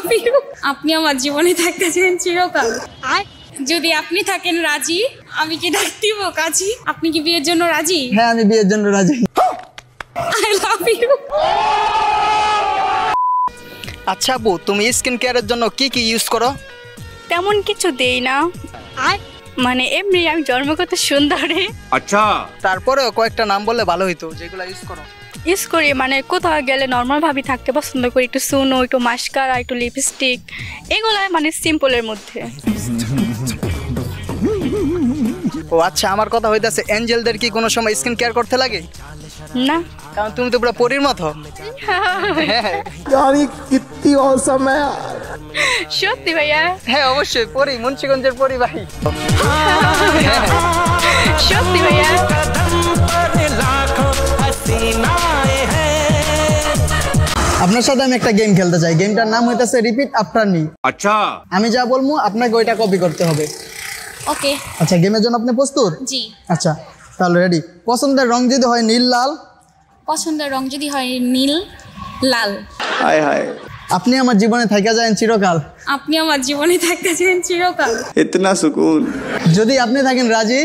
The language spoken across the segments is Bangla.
Love you. আপনি আমার জীবনে থাকতে চান চিরকাল। যদি আপনি থাকেন রাজি, আমি কি ডাক দিব কাজী? আপনি কি বিয়ের জন্য রাজি? হ্যাঁ আমি বিয়ের জন্য রাজি। I love you. আচ্ছা আপু, তুমি স্কিন কেয়ারের জন্য কি কি ইউজ করো? তেমন কিছু দেই না, মানে এমনি আমি জন্মগত সুন্দরী। আচ্ছা, তারপরেও কয়েকটা নাম বললে ভালো হইতো যেগুলো ইউজ করো। ইউজ করি মানে কোথাও গেলে নর্মাল ভাবে থাকতে পছন্দ করি, একটু সুনো, একটু মাস্কারা, একটু লিপস্টিক, এগুলো মানে সিম্পলের মধ্যে। ও আচ্ছা, আমার কথা হইতাছে এঞ্জেলদের কি কোনো সময় স্কিন কেয়ার করতে লাগে? না, কারণ তুমি তো পুরো পরীর মতো। সত্যি ভাইয়া? হ্যাঁ অবশ্যই পরী, মুন্সিগঞ্জের পরী ভাই। সত্যি ভাইয়া? আপনার সাথে আমি একটা গেম খেলতে চাই। গেমটার নাম হইতাছে রিপিট আফটার মি। আচ্ছা, আমি যা বলবো আপনাকে ওইটা কপি করতে হবে। ওকে। আচ্ছা, গেমের জন্য আপনি প্রস্তুত? জি। আচ্ছা তাহলে রেডি। পছন্দের রং যদি হয় নীল লাল। পছন্দের রং যদি হয় নীল লাল। হায় হায়। আপনি আমার জীবনে থাইকা যান চিরকাল। আপনি আমার জীবনে থাকতে চান চিরকাল। इतना सुकून। যদি আপনি থাকেন রাজি।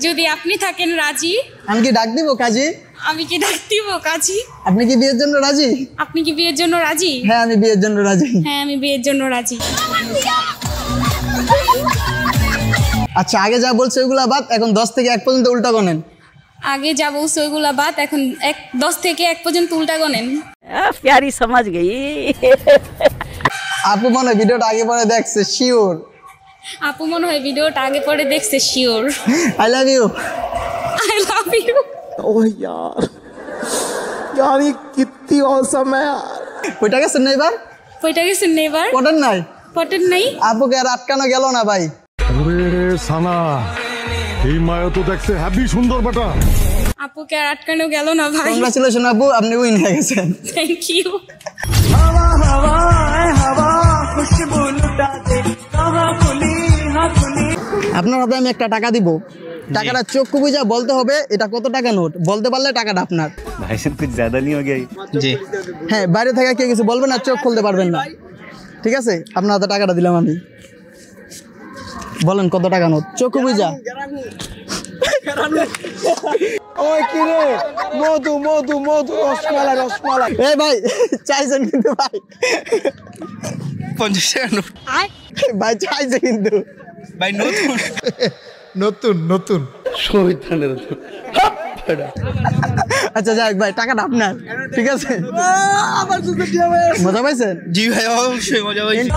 যদি আপনি থাকেন রাজি, আমি কি ডাক দিব কাজী? আমি কি ডাক দিব কাজী? আপনি কি বিয়ের জন্য রাজি? আপনি কি বিয়ের জন্য রাজি? হ্যাঁ আমি বিয়ের জন্য রাজি। হ্যাঁ আমি বিয়ের জন্য রাজি। আচ্ছা, আগে যা বলছে ওইগুলা বাদ, এখন 10 থেকে 1 পর্যন্ত উল্টা গণেন। আগে যা বলছো ওইগুলা বাদ, এখন 10 থেকে 1 পর্যন্ত উল্টা গণেন। प्यारी समझ गई। আপু মনে হয় ভিডিওটা আগে পরে দেখছে শিওর। আপু মনে হয় ভিডিওটা আগে পরে দেখছে sure. I love you. I love you. Oh यार, यार ये कितनी औसम है यार। ওইটা গেছেন না এবার? কইটা গেছেন নেভার? পটেন নাই? পটেন নাই? আপুকে আর আটকানো গেল না ভাই। ওরে সানা, এই মায়া তো দেখতে হ্যাপি সুন্দর বেটা। আপুকে আর আটকানো গেল না ভাই। কংগ্রাচুলেশন আপু, আপনি উইন হয়ে গেছেন। Thank you. আপনার হাতে আমি একটা টাকা দিব। টাকাটা চক্ষু বুঝা বলতে হবে এটা কত টাকা নোট। বলতে পারলে টাকাটা আপনার। भाई साहब कुछ ज्यादा नहीं हो गया? জি হ্যাঁ, বাইরে থেকে কেউ কিছু বলবেন না, চোখ খুলতে পারবেন না। ঠিক আছে, আপনার হাতে টাকাটা দিলাম আমি। বলেন কত টাকা নোট, চক্ষু বুঝা। ओए किरे, मधु मधु मधु रसमालाई रसमालाई। এই ভাই চাইছেন কিন্তু ভাই। 50 টাকা নোট ভাই চাইছে কিন্তু ভাই, নতুন নতুন নতুন আচ্ছা যাক ভাই, টাকাটা আপনার। ঠিক আছে, মজা পাইছেন? জি ভাই, অবশ্যই মজা হয়েছে।